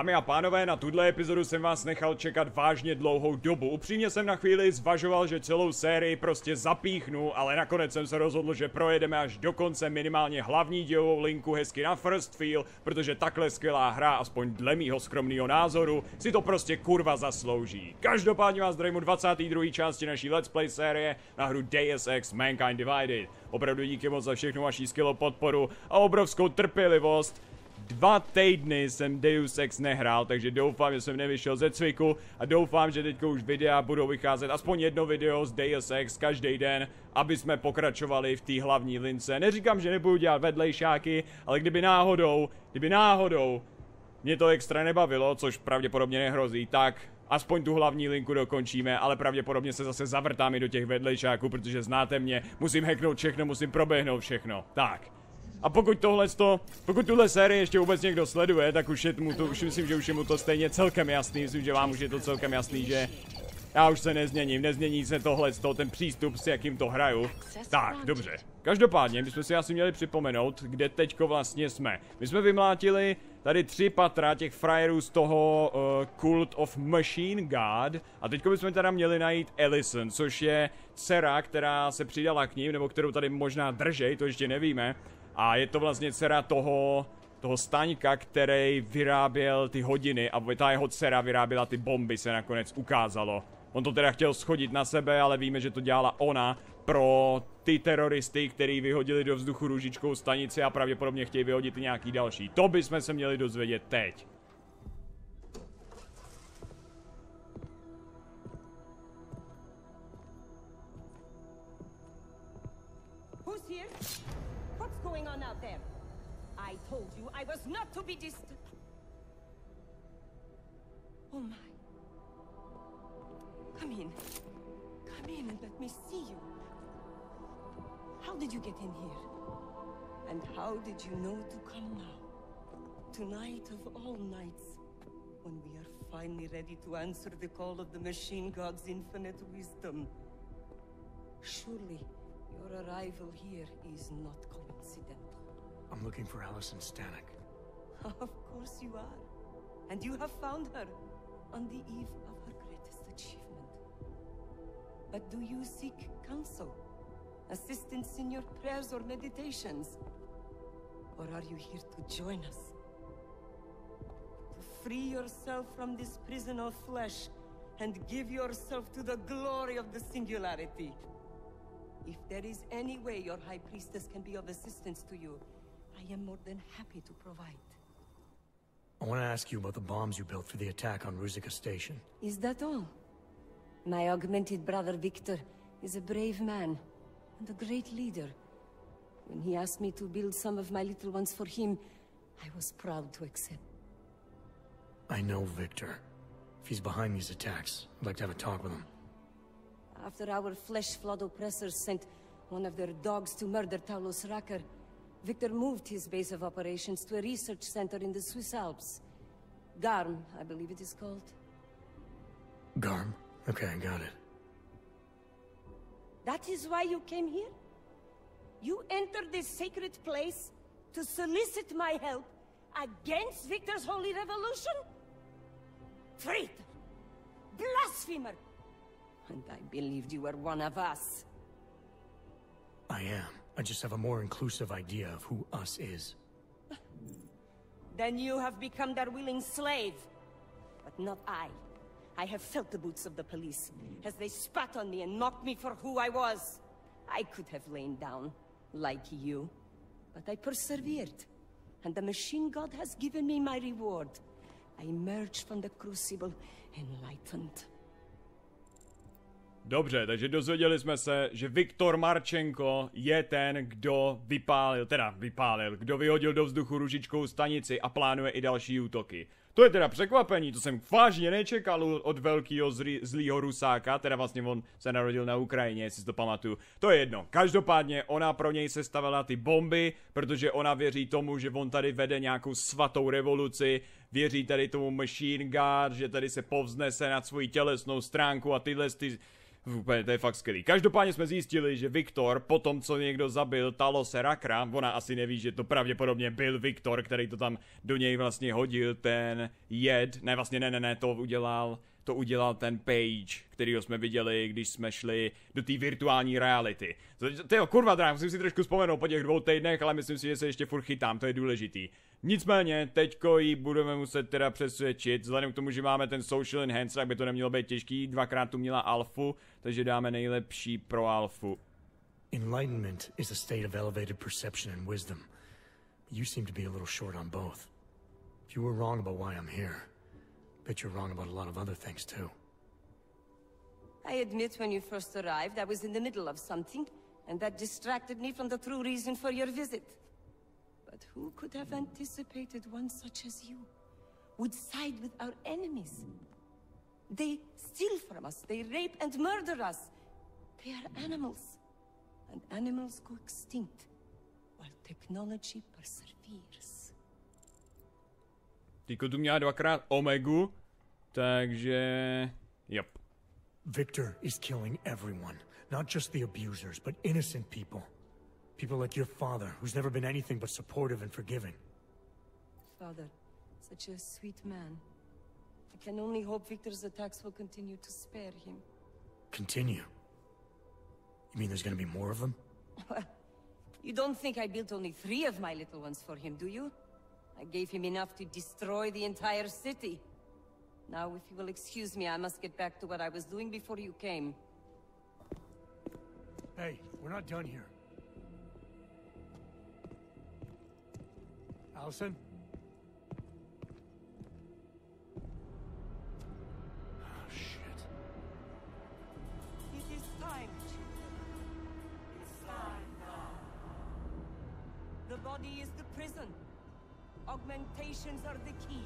Dámy a pánové, na tuhle epizodu jsem vás nechal čekat vážně dlouhou dobu. Upřímně jsem na chvíli zvažoval, že celou sérii prostě zapíchnu, ale nakonec jsem se rozhodl, že projedeme až do konce minimálně hlavní dělovou linku hezky na first feel, protože takhle skvělá hra, aspoň dle mýho skromného názoru, si to prostě kurva zaslouží. Každopádně vás zdravím u 22. části naší Let's Play série na hru Deus Ex Mankind Divided. Opravdu díky moc za všechnu vaši skvělou podporu a obrovskou trpělivost. 2 týdny jsem Deus Ex nehrál, takže doufám, že jsem nevyšel ze cviku a doufám, že teďko už videa budou vycházet aspoň jedno video z Deus Ex každý den, aby jsme pokračovali v té hlavní lince. Neříkám, že nebudu dělat vedlejšáky, ale kdyby náhodou mě to extra nebavilo, což pravděpodobně nehrozí, tak aspoň tu hlavní linku dokončíme, ale pravděpodobně se zase zavrtám i do těch vedlejšáků, protože znáte mě, musím hacknout všechno, musím proběhnout všechno. Tak. A pokud tuhle sérii ještě vůbec někdo sleduje, tak už myslím, že už je mu to stejně celkem jasný, myslím, že vám už je to celkem jasný, že já už se nezmění se ten přístup, s jakým to hraju. Tak, dobře. Každopádně, bychom si asi měli připomenout, kde teďko vlastně jsme. My jsme vymlátili tady 3 patra těch frajerů z toho Cult of Machine God a teďko bychom teda měli najít Allison, což je dcera, která se přidala k ním, nebo kterou tady možná držej, to ještě nevíme. A je to vlastně dcera toho Staňka, který vyráběl ty hodiny a ta jeho dcera vyráběla ty bomby, se nakonec ukázalo. On to teda chtěl shodit na sebe, ale víme, že to dělala ona pro ty teroristy, který vyhodili do vzduchu růžičkou stanici a pravděpodobně chtějí vyhodit i nějaký další. To bychom se měli dozvědět teď. I told you I was not to be distant. Oh my. Come in and let me see you. How did you get in here? And how did you know to come now? Tonight of all nights, when we are finally ready to answer the call of the machine god's infinite wisdom. Surely your arrival here is not coincidental. I'm looking for Allison Stanek. Of course you are. And you have found her on the eve of her greatest achievement. But do you seek counsel? Assistance in your prayers or meditations? Or are you here to join us? To free yourself from this prison of flesh and give yourself to the glory of the singularity? If there is any way your High Priestess can be of assistance to you, I am more than happy to provide. I want to ask you about the bombs you built for the attack on Ruzicka Station. Is that all? My augmented brother Victor is a brave man and a great leader. When he asked me to build some of my little ones for him, I was proud to accept. I know Victor. If he's behind these attacks, I'd like to have a talk with him. After our flesh-flood oppressors sent one of their dogs to murder Talos Racker, Victor moved his base of operations to a research center in the Swiss Alps. Garm, I believe it is called. Garm? Okay, I got it. That is why you came here? You entered this sacred place to solicit my help against Victor's holy revolution? Traitor! Blasphemer! And I believed you were one of us. I am. I just have a more inclusive idea of who us is. Then you have become their willing slave. But not I. I have felt the boots of the police, as they spat on me and mocked me for who I was. I could have lain down, like you. But I persevered. And the machine god has given me my reward. I emerged from the crucible, enlightened. Dobře, takže dozvěděli jsme se, že Viktor Marčenko je ten, kdo kdo vyhodil do vzduchu růžičkou stanici a plánuje i další útoky. To je teda překvapení, to jsem vážně nečekal od velkého zlýho Rusáka, teda vlastně on se narodil na Ukrajině, jestli si to pamatuju. To je jedno, každopádně ona pro něj sestavila ty bomby, protože ona věří tomu, že on tady vede nějakou svatou revoluci, věří tady tomu Machine God, že tady se povznese nad svoji tělesnou stránku a tyhle ty Úplně, to je fakt skvělý. Každopádně jsme zjistili, že Viktor, po tom, co někdo zabil Talose Rakra, ona asi neví, že to pravděpodobně byl Viktor, který to tam do něj vlastně hodil, ten jed. Ne, vlastně ne, to udělal ten Page, kterýho jsme viděli, když jsme šli do té virtuální reality. Tyjo, kurva drám, musím si trošku vzpomenout po těch 2 týdnech, ale myslím si, že se ještě furt chytám, to je důležitý. Nicméně, teďko ji budeme muset teda přesvědčit, vzhledem k tomu, že máme ten social enhancer, tak by to nemělo být těžký, 2krát tu měla alfu, takže dáme nejlepší pro alfu. Enlightenment is a state of elevated perception and wisdom. You seem to be a little short on both. If you were wrong about why I'm here, bet you're wrong about a lot of other things too. I admit when you first arrived, I was in the middle of something, and that distracted me from the true reason for your visit. But who could have anticipated one such as you would side with our enemies? They steal from us, they rape and murder us. They are animals, and animals go extinct, while technology perseveres. Tyko tu měla 2krát omegu, takže... Yep. Victor is killing everyone, not just the abusers, but innocent people. People like your father, who's never been anything but supportive and forgiving. Father, such a sweet man. I can only hope Victor's attacks will continue to spare him. Continue? You mean there's gonna be more of them? Well, you don't think I built only 3 of my little ones for him, do you? I gave him enough to destroy the entire city. Now, if you will excuse me, I must get back to what I was doing before you came. Hey, we're not done here. Allison? Oh, shit. It is time, children. It's time now. The body is the prison. Augmentations are the key.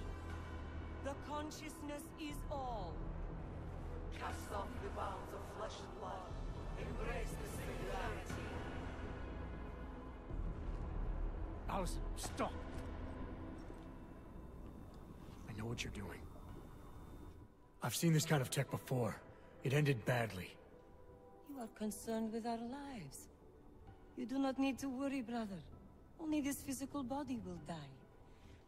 The consciousness is all. Cast off the bounds of flesh and blood. Embrace the singularity. Allison, stop! I know what you're doing. I've seen this kind of tech before. It ended badly. You are concerned with our lives. You do not need to worry, brother. Only this physical body will die.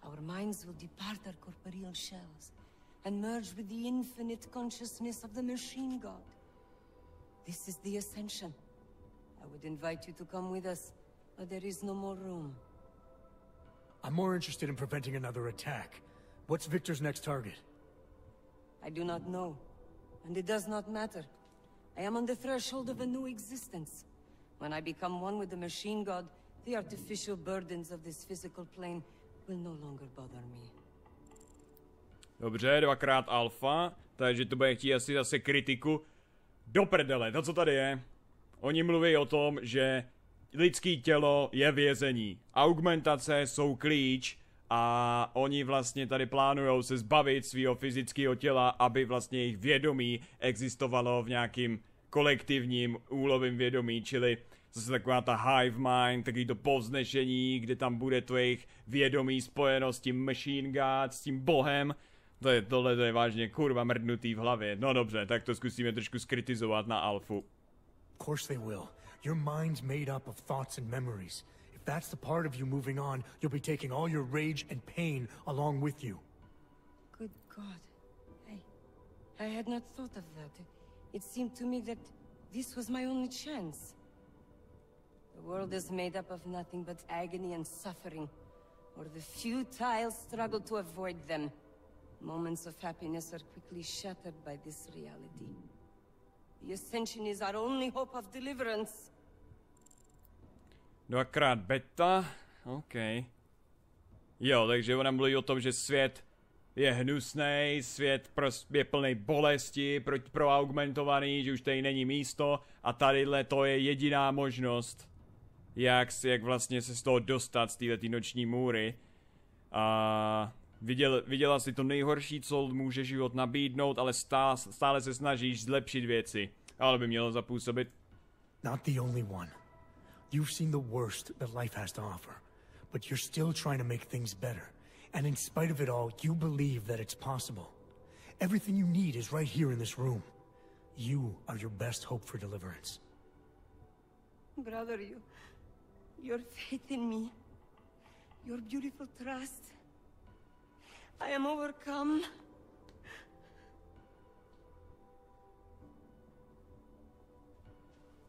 Our minds will depart our corporeal shells and merge with the infinite consciousness of the machine god. This is the ascension. I would invite you to come with us, but there is no more room. I'm more interested in preventing another attack. What's Victor's next target? I do not know, and it does not matter. I am on the threshold of a new existence. When I become one with the machine god, the artificial burdens of this physical plane will no longer bother me. Dobře, 2krát alfa, takže to bude chtít asi zase kritiku. Do prdele, to co tady je. Oni mluví o tom, že lidský tělo je vězení. Augmentace jsou klíč a oni vlastně tady plánujou se zbavit svého fyzického těla, aby vlastně jejich vědomí existovalo v nějakým kolektivním úlovým vědomí, čili zase taková ta hive mind, takový to povznešení, kde tam bude to jejich vědomí spojeno s tím machine god, s tím bohem. Tohle je vážně kurva mrdnutý v hlavě. No dobře, tak to zkusíme trošku skritizovat na alfu. Of course they will. Your mind's made up of thoughts and memories. If that's the part of you moving on, you'll be taking all your rage and pain along with you. Good God. I had not thought of that. It seemed to me that this was my only chance. The world is made up of nothing but agony and suffering, or the futile struggle to avoid them. Moments of happiness are quickly shattered by this reality. The ascension is our only hope of deliverance. 2krát beta, OK. Jo, takže ona mluví o tom, že svět je hnusnej, svět je plný bolesti pro augmentovaný, že už tady není místo a tadyhle to je jediná možnost, jak vlastně se z toho dostat, z této noční můry. A viděla si to nejhorší, co může život nabídnout, ale stále se snažíš zlepšit věci. Ale by mělo zapůsobit. Not the only one. You've seen the worst that life has to offer, but you're still trying to make things better. And in spite of it all, you believe that it's possible. Everything you need is right here in this room. You are your best hope for deliverance. Brother, your faith in me, your beautiful trust. I am overcome.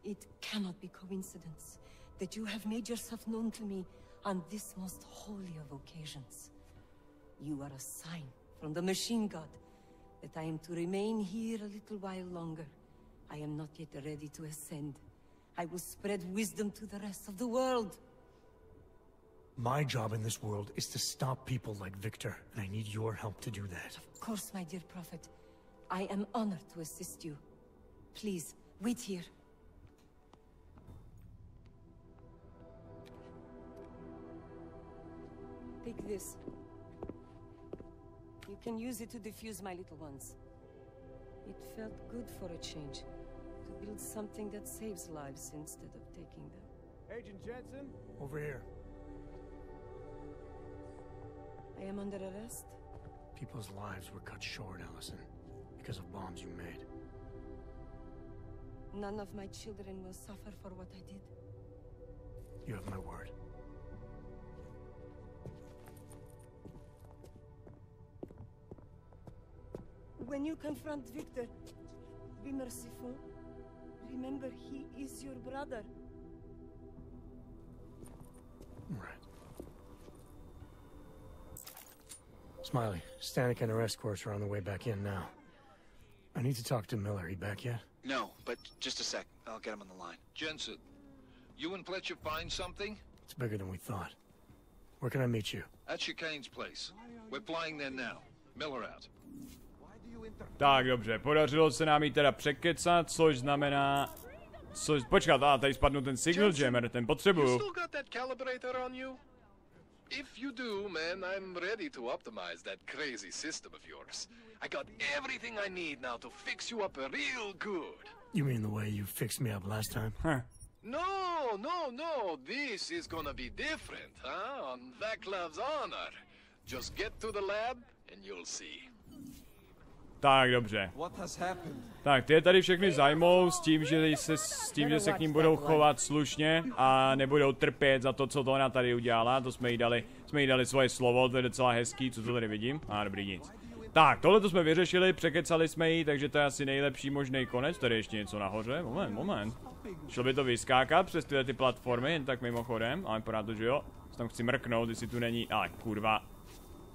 It cannot be coincidence that you have made yourself known to me on this most holy of occasions. You are a sign from the machine god that I am to remain here a little while longer. I am not yet ready to ascend. I will spread wisdom to the rest of the world. My job in this world is to stop people like Victor, and I need your help to do that. Of course, my dear prophet. I am honored to assist you. Please, wait here. Take this. You can use it to defuse my little ones. It felt good for a change. To build something that saves lives instead of taking them. Agent Jensen? Over here. I am under arrest. People's lives were cut short, Allison, because of bombs you made. None of my children will suffer for what I did. You have my word. When you confront Victor, be merciful. Remember, he is your brother. Right. Smiley, Stanek and the rest course are on the way back in now. I need to talk to Miller. He back yet? No, but just a sec. I'll get him on the line. Jensen, you and Fletcher find something? It's bigger than we thought. Where can I meet you? At Chicane's place. We're flying there now. Miller out. Tak, dobře, podařilo se nám ji teda překecat, což znamená... počkat, tady spadnu ten signal jammer, ten potřebuju. You still got that calibrator on you? If you do, man, I'm ready to optimize that crazy system of yours. I got everything I need now to fix you up real good. You mean the way you fixed me up last time? Huh. No. This is gonna be different, huh? On Vaclav's honor. Just get to the lab and you'll see. Tak, dobře. Tak, ty je tady všechny zajmou s tím, že se k ním budou chovat slušně a nebudou trpět za to, co to ona tady udělala. To jsme jí dali svoje slovo, to je docela hezký, co to tady vidím. Dobrý, nic. Tak, tohle to jsme vyřešili, překecali jsme ji, takže to je asi nejlepší možný konec. Tady ještě něco nahoře, moment. Šlo by to vyskákat přes tyhle ty platformy, jen tak mimochodem, ale vypadá to, že jo. Tam chci mrknout, jestli tu není, ale kurva.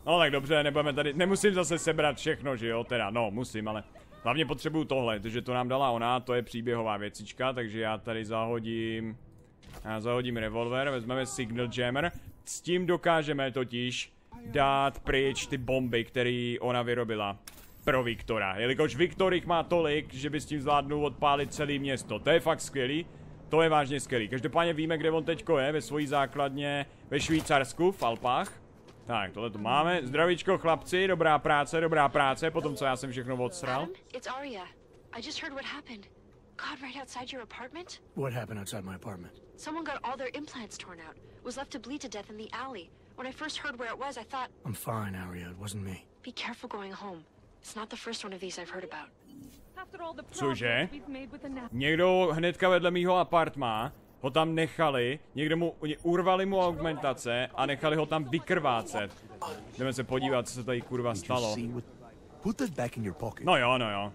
No tak dobře, nebudeme tady, nemusím zase sebrat všechno, že jo, teda, no, musím, ale hlavně potřebuju tohle, protože to nám dala ona, to je příběhová věcička, takže já tady zahodím revolver, vezmeme signal jammer, s tím dokážeme totiž dát pryč ty bomby, které ona vyrobila pro Viktora, jelikož Viktor jich má tolik, že by s tím zvládnul odpálit celé město, to je fakt skvělý, to je vážně skvělý, každopádně víme, kde on teďko je, ve svojí základně ve Švýcarsku, v Alpách. Tak, tohle tu máme. Zdravíčko, chlapci, dobrá práce, potom co já jsem všechno odsral. Adam, it's Arya. I just heard what happened. God, right outside your apartment? What happened outside my apartment? Someone got all their implants torn out. Was left to bleed to death in the alley. When I first heard where it was, I thought... I'm fine, Arya. It wasn't me. Be careful going home. It's not the first one of these I've heard about. Cože? Někdo hnedka vedle mýho apartmá ho tam nechali, urvali mu augmentace a nechali ho tam vykrvácet. Jdeme se podívat, co se tady kurva stalo. No jo.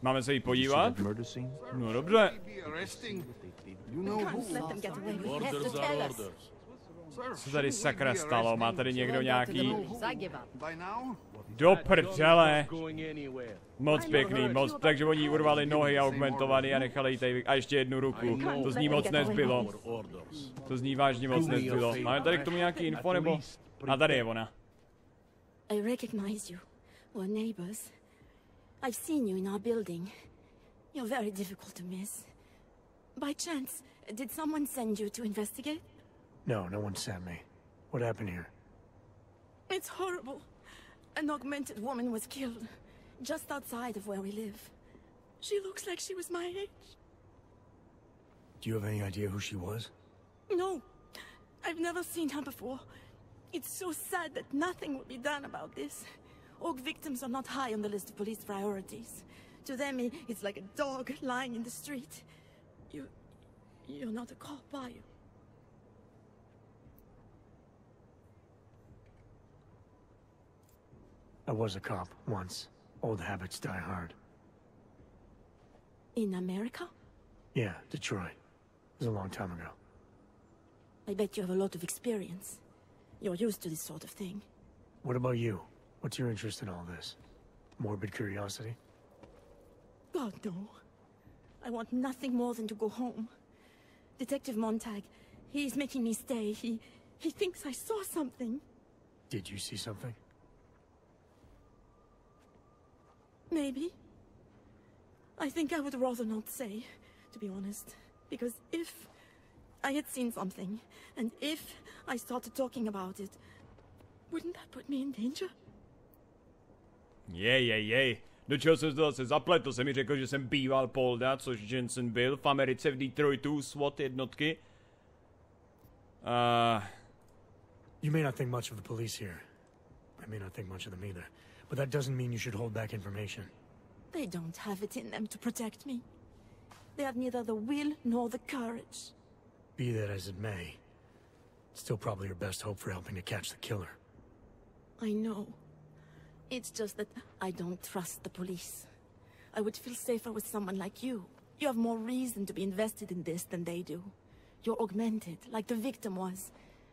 Máme se jí podívat? No dobře. Co tady sakra stalo? Má tady někdo nějaký... Do prdele. Moc pěkný, takže oni urvali nohy augmentovaný a nechali jí tady a ještě jednu ruku. To z ní moc nezbylo. To z ní vážně moc nezbylo. Máme tady k tomu nějaký info, nebo? A tady je ona. I recognize you. We're neighbors. I've seen you in our building. You're very difficult to miss. By chance, did someone send you to investigate? No one sent me. What happened here? It's horrible. An augmented woman was killed, just outside of where we live. She looks like she was my age. Do you have any idea who she was? No, I've never seen her before. It's so sad that nothing will be done about this. Orc victims are not high on the list of police priorities. To them, it's like a dog lying in the street. You're not a cop, are you? I was a cop once. Old habits die hard. In America? Yeah, Detroit. It was a long time ago. I bet you have a lot of experience. You're used to this sort of thing. What about you? What's your interest in all this? Morbid curiosity? God, no. I want nothing more than to go home. Detective Montag, he's making me stay. He thinks I saw something. Did you see something? Maybe. I think I would rather not say, to be honest. Because if I had seen something, and if I started talking about it, wouldn't that put me in danger? Jej. Do čeho jsem to zase zapletl? Se mi řekl, že jsem býval Polda, což Jensen byl v Americe v Detroitu, SWAT jednotky. You may not think much of the police here. I may not think much of them either. But that doesn't mean you should hold back information. They don't have it in them to protect me. They have neither the will nor the courage. Be that as it may, it's still probably your best hope for helping to catch the killer. I know. It's just that I don't trust the police. I would feel safer with someone like you. You have more reason to be invested in this than they do. You're augmented, like the victim was.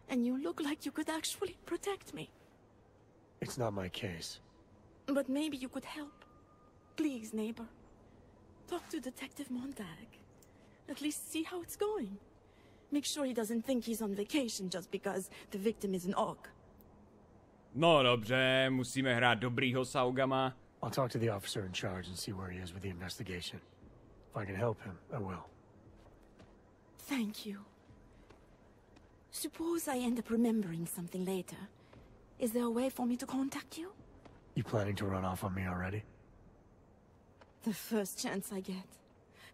And you look like you could actually protect me. It's not my case. But maybe you could help. Please, neighbor. Talk to Detective Montag. At least see how it's going. Make sure he doesn't think he's on vacation just because the victim is an og. No dobře, musíme hrát dobrýho Saugama. I'll talk to the officer in charge and see where he is with the investigation. If I can help him, I will. Thank you. Suppose I end up remembering something later. Is there a way for me to contact you? You planning to run off on me already? The first chance I get.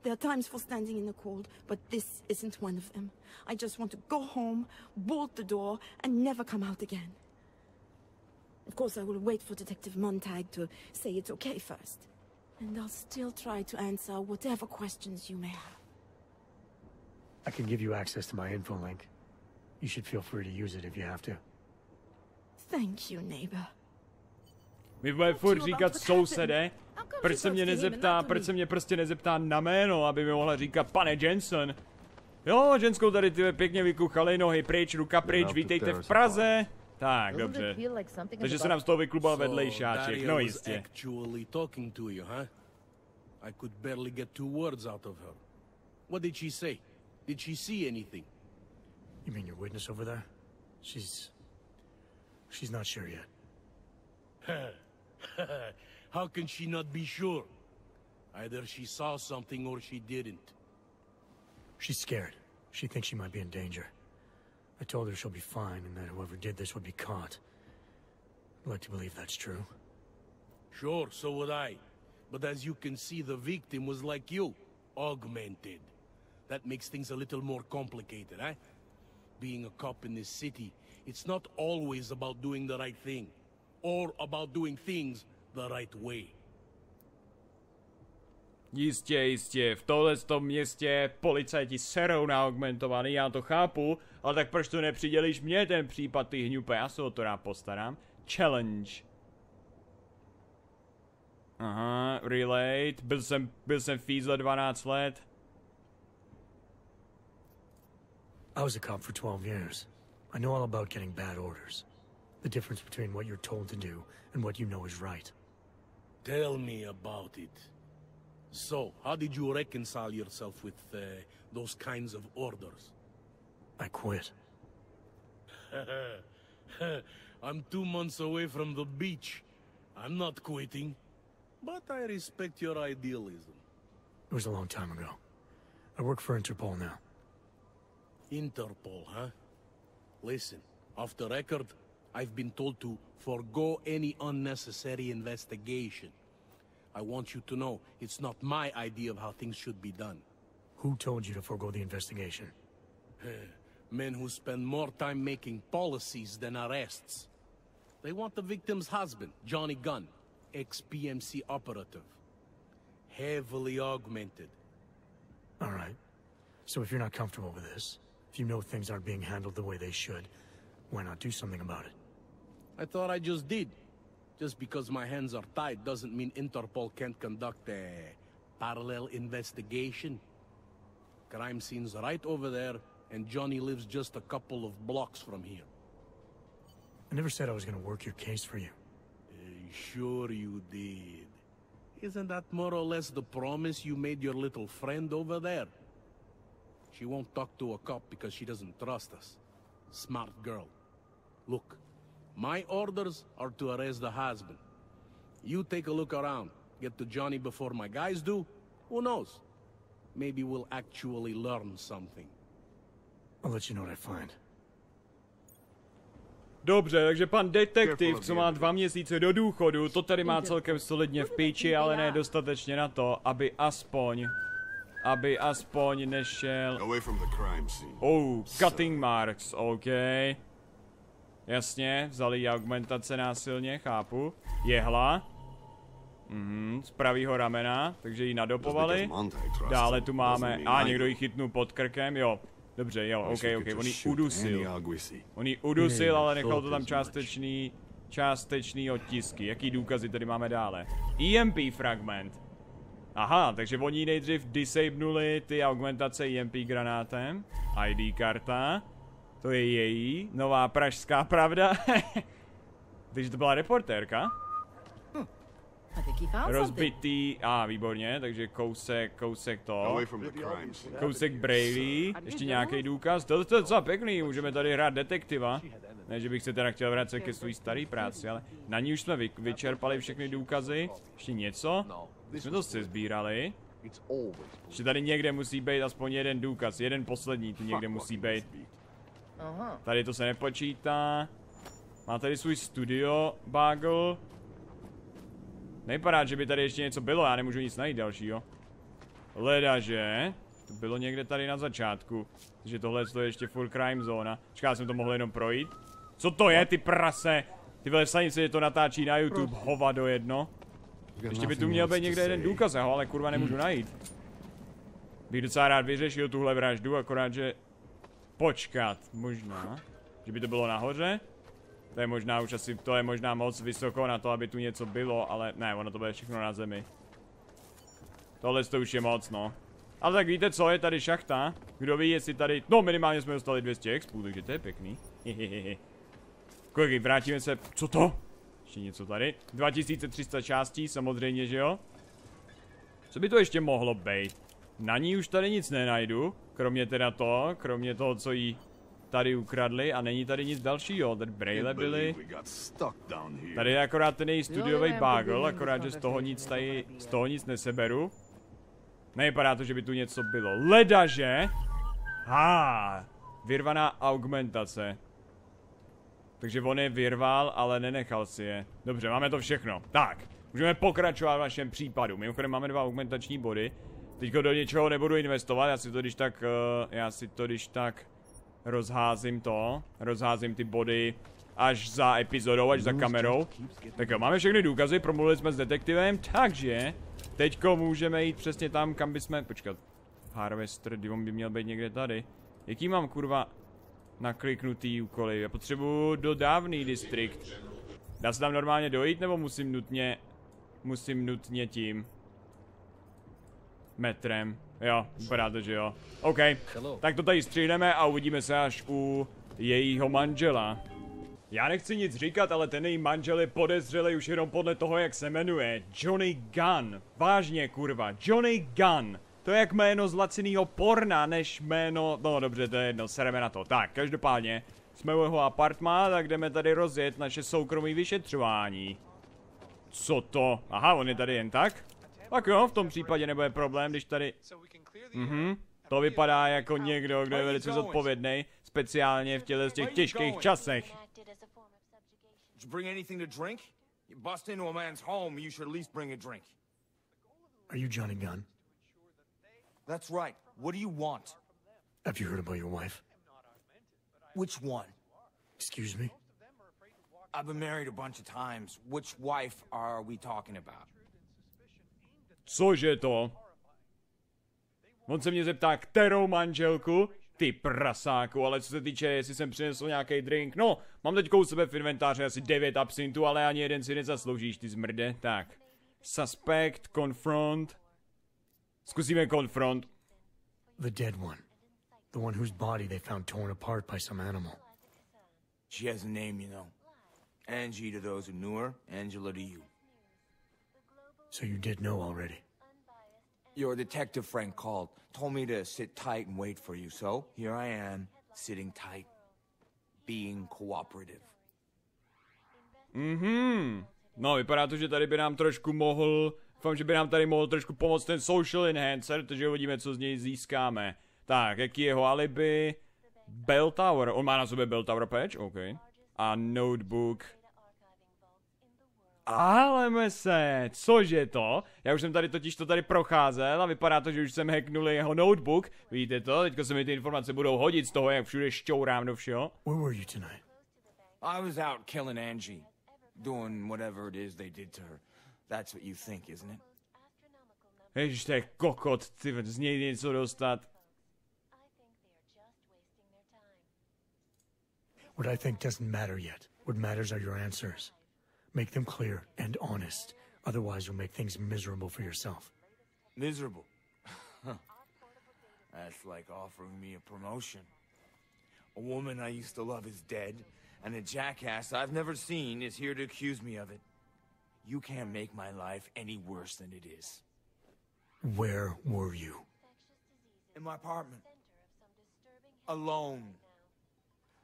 There are times for standing in the cold, but this isn't one of them. I just want to go home, bolt the door, and never come out again. Of course, I will wait for Detective Montag to say it's okay first. And I'll still try to answer whatever questions you may have. I can give you access to my info link. You should feel free to use it if you have to. Thank you, neighbor. Mi bude furt říkat sousede. Proč se mě prostě nezeptá na jméno, aby mi mohla říkat pane Jensen. Jo, ženskou tady ty pěkně vykuchali, nohy pryč, ruka pryč, vítejte v Praze. Tak, dobře. Takže se nám z toho vyklubal vedlejšáček, no jistě. I could barely get 2 words out of her. What did she say? Did she see anything? You mean your witness over there? She's not sure yet. How can she not be sure? Either she saw something or she didn't. She's scared. She thinks she might be in danger. I told her she'll be fine and that whoever did this would be caught. I'd like to believe that's true. Sure, so would I. But as you can see, the victim was like you, augmented. That makes things a little more complicated, eh? Being a cop in this city, it's not always about doing the right thing. Or about doing things the right way. Jistě, v tomhletom městě policajti serou na augmentovaný, já to chápu, ale tak proč to nepřidělíš mě ten případ, ty hňupe, já se o to rád postarám. Challenge. Aha, relate, byl jsem fízle 12 let. I was a cop for 12 years. I know all about getting bad orders. The difference between what you're told to do and what you know is right. Tell me about it. So, how did you reconcile yourself with those kinds of orders? I quit. I'm 2 months away from the beach. I'm not quitting. But I respect your idealism. It was a long time ago. I work for Interpol now. Interpol, huh? Listen, off the record, I've been told to forgo any unnecessary investigation. I want you to know, it's not my idea of how things should be done. Who told you to forgo the investigation? Men who spend more time making policies than arrests. They want the victim's husband, Johnny Gunn, ex-PMC operative. Heavily augmented. All right. So if you're not comfortable with this, if you know things aren't being handled the way they should, why not do something about it? I thought I just did. Just because my hands are tied doesn't mean Interpol can't conduct a parallel investigation. Crime scene's right over there, and Johnny lives just a couple of blocks from here. I never said I was gonna work your case for you. Sure you did. Isn't that more or less the promise you made your little friend over there? She won't talk to a cop because she doesn't trust us. Smart girl. Look, my orders are to arrest the husband. You take a look around. Get to Johnny before my guys do. Who knows? Maybe we'll actually learn something. I'll let you know what I find. Dobře, takže pan detektiv, co má 2 měsíce do důchodu, to tady má celkem solidně v píči, ale ne dostatečně na to, aby aspoň nešel... Oh, cutting marks, OK. Jasně, vzali augmentace násilně, chápu. Jehla. Z pravýho ramena, takže ji nadopovali. Dále tu máme... někdo ji chytnul pod krkem, jo. Dobře, jo, OK, on ji udusil. On ji udusil, ale nechal to tam částečný odtisky. Jaký důkazy tady máme dále? EMP fragment. Aha, takže oni nejdřív disabnuli ty augmentace EMP granátem. ID karta. To je její nová pražská pravda. Takže to byla reportérka. Rozbitý, výborně, takže kousek to. Kousek Braille, ještě nějaký důkaz. To je docela pěkný, můžeme tady hrát detektiva. Ne, že bych se teda chtěl vracet ke své staré práci, ale na ní už jsme vyčerpali všechny důkazy. Ještě něco? Jsme to sezbírali. Ještě tady někde musí být aspoň jeden důkaz, jeden poslední tu někde musí být. Tady to se nepočítá. Má tady svůj studio, Bagel. Nevypadá, že by tady ještě něco bylo, já nemůžu nic najít dalšího. Ledaže, to bylo někde tady na začátku. Takže tohle je ještě full crime zóna. Čeká, jsem to mohl jenom projít. Co to je, ty prase? Ty vole, stanice, že to natáčí na YouTube, hovado jedno. Ještě by tu měl být někde jeden důkaz, ale kurva nemůžu najít. Bych docela rád vyřešil tuhle vraždu, akorát, že... Počkat, možná. Že by to bylo nahoře? To je možná už asi, to je možná moc vysoko na to, aby tu něco bylo, ale ne, ono to bude všechno na zemi. Tohle to už je moc, no. Ale tak víte co, je tady šachta. Kdo ví, jestli tady, no minimálně jsme dostali 200 expů, takže to je pěkný. Kolik, vrátíme se, co to? Ještě něco tady. 2300 částí, samozřejmě, že jo? Co by to ještě mohlo být? Na ní už tady nic nenajdu, kromě toho, co jí tady ukradli a není tady nic dalšího, tady Braille byly. Tady je akorát ten její studiový bagel, akorát, že z toho nic neseberu. Nevypadá to, že by tu něco bylo. Ledaže! Vyrvaná augmentace. Takže on je vyrval, ale nenechal si je. Dobře, máme to všechno. Tak, můžeme pokračovat v našem případu. Mimochodem máme 2 augmentační body. Teďko do něčeho nebudu investovat, já si to když tak rozházím ty body až za epizodou, až za kamerou. Tak jo, máme všechny důkazy, promluvili jsme s detektivem, takže teďko můžeme jít přesně tam, kam bychom, počkat, Harvester, on by měl být někde tady. Jaký mám kurva nakliknutý úkoly? Já potřebuju dodávný distrikt. Dá se tam normálně dojít, nebo musím nutně tím metrem? Jo, vypadá to, že jo. OK, tak to tady stříhneme a uvidíme se až u jejího manžela. Já nechci nic říkat, ale ten její manžel je podezřelý už jenom podle toho, jak se jmenuje. Johnny Gunn. Vážně, kurva. Johnny Gunn. To je jak jméno z lacinýho porna, než jméno... No dobře, to je jedno, sereme na to. Tak, každopádně, jsme u jeho apartma, tak jdeme tady rozjet naše soukromé vyšetřování. Co to? Aha, on je tady jen tak? Tak jo, v tom případě nebude problém, když tady... To vypadá jako někdo, kdo je velice zodpovědný, speciálně v těch těžkých časech. Did you bring anything to drink? You bust into a man's home, you should at least bring a drink. Are you Johnny Gunn? That's right. What do you want? Have you heard about your wife? Which one? Excuse me? I've been married a bunch of times. Which wife are we talking about? Cože to? On se mě zeptá, kterou manželku? Ty prasáku, ale co se týče, jestli jsem přinesl nějaký drink, no, mám teďka u sebe v inventáři asi 9 absintů, ale ani jeden si nezasloužíš, ty zmrde, tak. Suspect, confront. Zkusíme confront. The dead one. The one whose body they found torn apart by some animal. She has a name, you know. Angie to those who knew her, Angela to you. So you did know already? Your detective friend called, told me to sit tight and wait for you, so here I am, sitting tight, being cooperative. No, vypadá to, že tady by nám trošku mohl, doufám, že by nám tady mohl trošku pomoct ten social enhancer, takže uvidíme, co z něj získáme. Tak, jaký je jeho alibi? Bell Tower, on má na sobě Bell Tower patch, OK. A notebook. Ale mese, cože to? Já už jsem tady totiž to tady procházel a vypadá to, že už jsem hacknul jeho notebook. Vidíte to? Teďka se mi ty informace budou hodit z toho, jak všude šťourám do všeho. Where were you tonight? I was out killing Angie. Doing whatever it is they did to her. That's what you think, isn't it? Ježiš, to je kokot, ty z něj něco dostat. What I think doesn't matter yet. What matters are your answers. Make them clear and honest. Otherwise, you'll make things miserable for yourself. Miserable? That's like offering me a promotion. A woman I used to love is dead, and a jackass I've never seen is here to accuse me of it. You can't make my life any worse than it is. Where were you? In my apartment. Alone.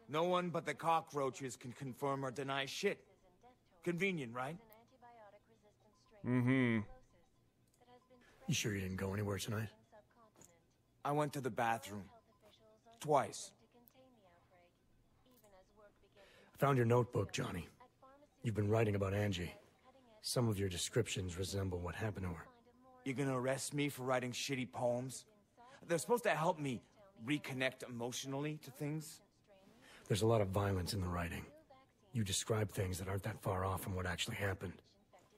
No one but the cockroaches can confirm or deny shit. Convenient, right? Mm-hmm. You sure you didn't go anywhere tonight? I went to the bathroom. Twice. I found your notebook, Johnny. You've been writing about Angie. Some of your descriptions resemble what happened to her. You're gonna arrest me for writing shitty poems? They're supposed to help me reconnect emotionally to things. There's a lot of violence in the writing. You describe things that aren't that far off from what actually happened.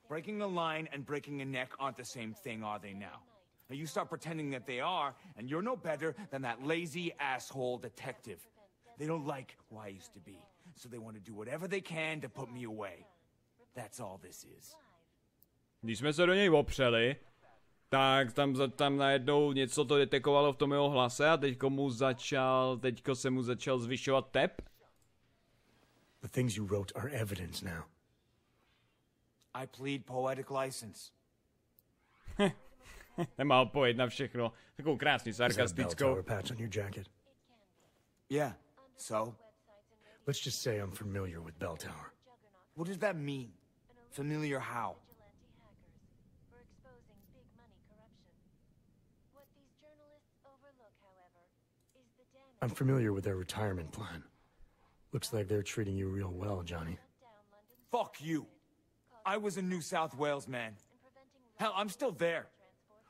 Breaking a line and breaking a neck aren't the same thing, are they now? Now you start pretending that they are, and you're no better than that lazy asshole detective. They don't like who I used to be, so they want to do whatever they can to put me away. That's all this is. Když jsme se do něj opřeli, tak tam najednou něco to detekovalo v tom jeho hlase a teďko se mu začal zvyšovat tep. The things you wrote are evidence now. I plead poetic license. Nemá odpověď na všechno. Takovou krásně sarkastickou. Patch on your jacket. Yeah, so? Let's just say I'm familiar with Bell Tower. What does that mean? Familiar how? I'm familiar with their retirement plan. Looks like they're treating you real well, Johnny. Fuck you. I was in New South Wales, man. Hell, I'm still there.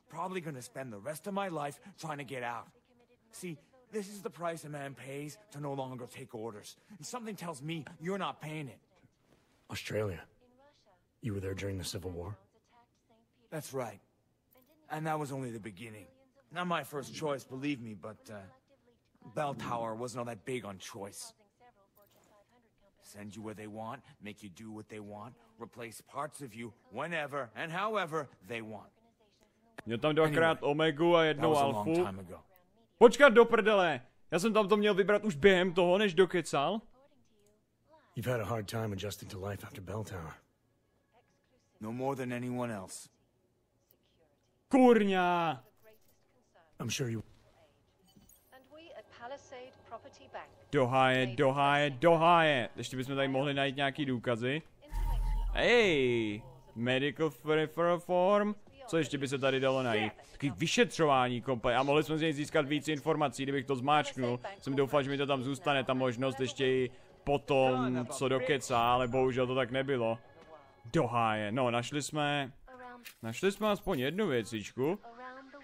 Probably gonna spend the rest of my life trying to get out. See, this is the price a man pays to no longer take orders. And something tells me you're not paying it. Australia. You were there during the Civil War? That's right. And that was only the beginning. Not my first choice, believe me, but, Bell Tower wasn't all that big on choice. Send you where they want, make you do what they want, replace parts of you whenever and however they want. Měl tam dvakrát Omegu a jednou Alfu. Počkat do prdele! Já jsem tam to měl vybrat už během toho, než dokecal. You've had a hard time adjusting to life after Bell Tower. No more than anyone else. Kurňa! I'm sure you... Doháje. Ještě bychom tady mohli najít nějaký důkazy. Hej! Medical referral form. Co ještě by se tady dalo najít? Takový vyšetřování kompa. A mohli jsme z něj získat víc informací, kdybych to zmáčknul. Jsem doufal, že mi to tam zůstane, ta možnost ještě i potom, co dokecá, ale bohužel to tak nebylo. Doháje. No, našli jsme aspoň jednu věcičku.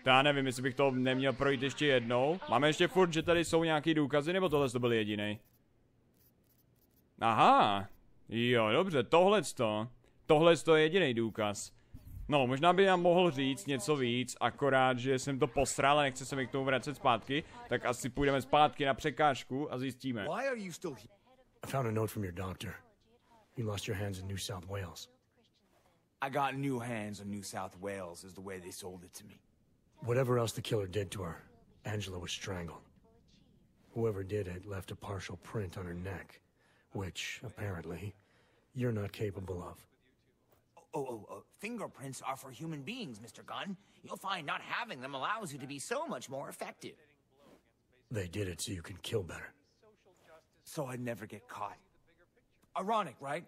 Já nevím, jestli bych to neměl projít ještě jednou. Máme ještě furt, že tady jsou nějaký důkazy, nebo tohle to byl jediný? Aha. Jo, dobře, tohle je jediný důkaz. No, možná by nám mohl říct něco víc, akorát, že jsem to posral a nechce se mi k tomu vracet zpátky, tak asi půjdeme zpátky na překážku a zjistíme. I found a note from your doctor. You lost your hands in New South Wales. I got new hands on New South Wales is the way they sold it to me. Whatever else the killer did to her, Angela was strangled. Whoever did it left a partial print on her neck, which, apparently, you're not capable of. Fingerprints are for human beings, Mr. Gunn. You'll find not having them allows you to be so much more effective. They did it so you can kill better. So I'd never get caught. Ironic, right?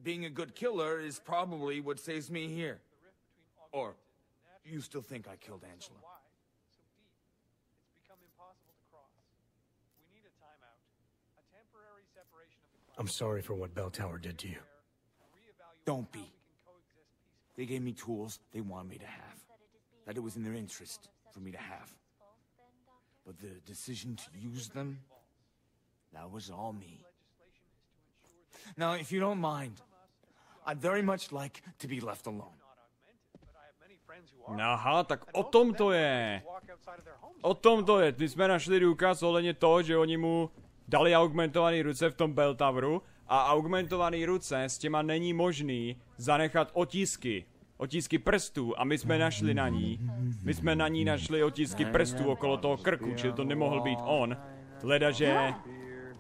Being a good killer is probably what saves me here. Or, you still think I killed Angela? I'm sorry for what Bell Tower did to you. Don't be. They gave me tools they wanted me to have. That it was in their interest for me to have. But the decision to use them, that was all me. Now, if you don't mind, I'd very much like to be left alone. Aha, tak o tom to je. O tom to je. My jsme našli důkaz ohledně toho, že oni mu dali augmentované ruce v tom Bell Toweru a augmentované ruce s těma není možný zanechat otisky. Otisky prstů a my jsme našli na ní. My jsme na ní našli otisky prstů okolo toho krku, čili to nemohl být on.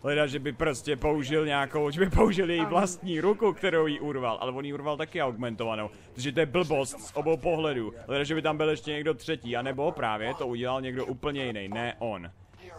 Leda, že by prostě použil nějakou, že by použil její vlastní ruku, kterou jí urval, ale on jí urval taky augmentovanou, protože to je blbost z obou pohledů. Leda, že by tam byl ještě někdo třetí, anebo právě to udělal někdo úplně jiný, ne on.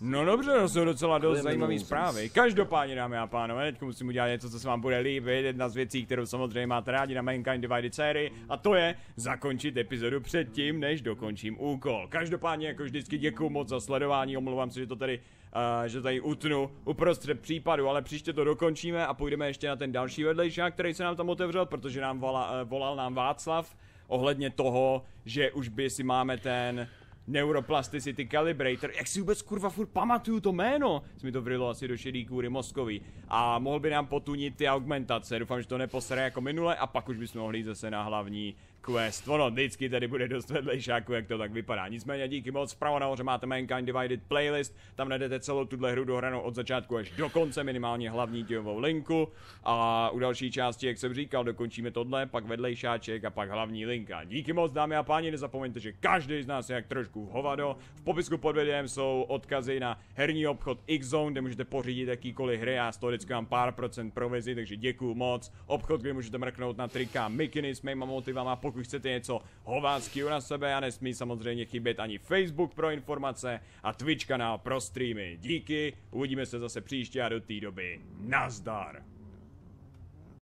No dobře, to jsou docela dost zajímavé zprávy. Každopádně, dámy a pánové, teď musím udělat něco, co se vám bude líbit. Jedna z věcí, kterou samozřejmě máte rádi na Mankind Divided sérii, a to je zakončit epizodu předtím, než dokončím úkol. Každopádně, jako vždycky, děkuju moc za sledování, omlouvám se, že to tady utnu uprostřed případu, ale příště to dokončíme a půjdeme ještě na ten další vedlejšák, který se nám tam otevřel, protože nám volal nám Václav ohledně toho, že už by si máme ten Neuroplasticity Calibrator, jak si vůbec kurva furt pamatuju to jméno, se mi to vrylo asi do šedý kůry mozkový a mohl by nám potunit ty augmentace, doufám, že to neposere jako minule a pak už bychom mohli jít zase na hlavní quest. Ono vždycky tady bude dost vedlejšáku, jak to tak vypadá. Nicméně díky moc, vpravo nahoře máte Mankind Divided playlist, tam najdete celou tuhle hru dohranou od začátku až do konce, minimálně hlavní dějovou linku a u další části, jak jsem říkal, dokončíme tohle, pak vedlejšáček a pak hlavní linka. Díky moc, dámy a páni, nezapomeňte, že každý z nás je jak trošku v hovado. V popisku pod videem jsou odkazy na herní obchod X-Zone, kde můžete pořídit jakýkoliv hry, já z toho vždycky mám pár procent provizi, takže děkuju moc. Obchod, kde můžete mrknout na trika, mikiny s mýma motivama, pokud chcete něco hováckýho na sebe a nesmí samozřejmě chybět ani Facebook pro informace a Twitch kanál pro streamy. Díky, uvidíme se zase příště a do té doby nazdar.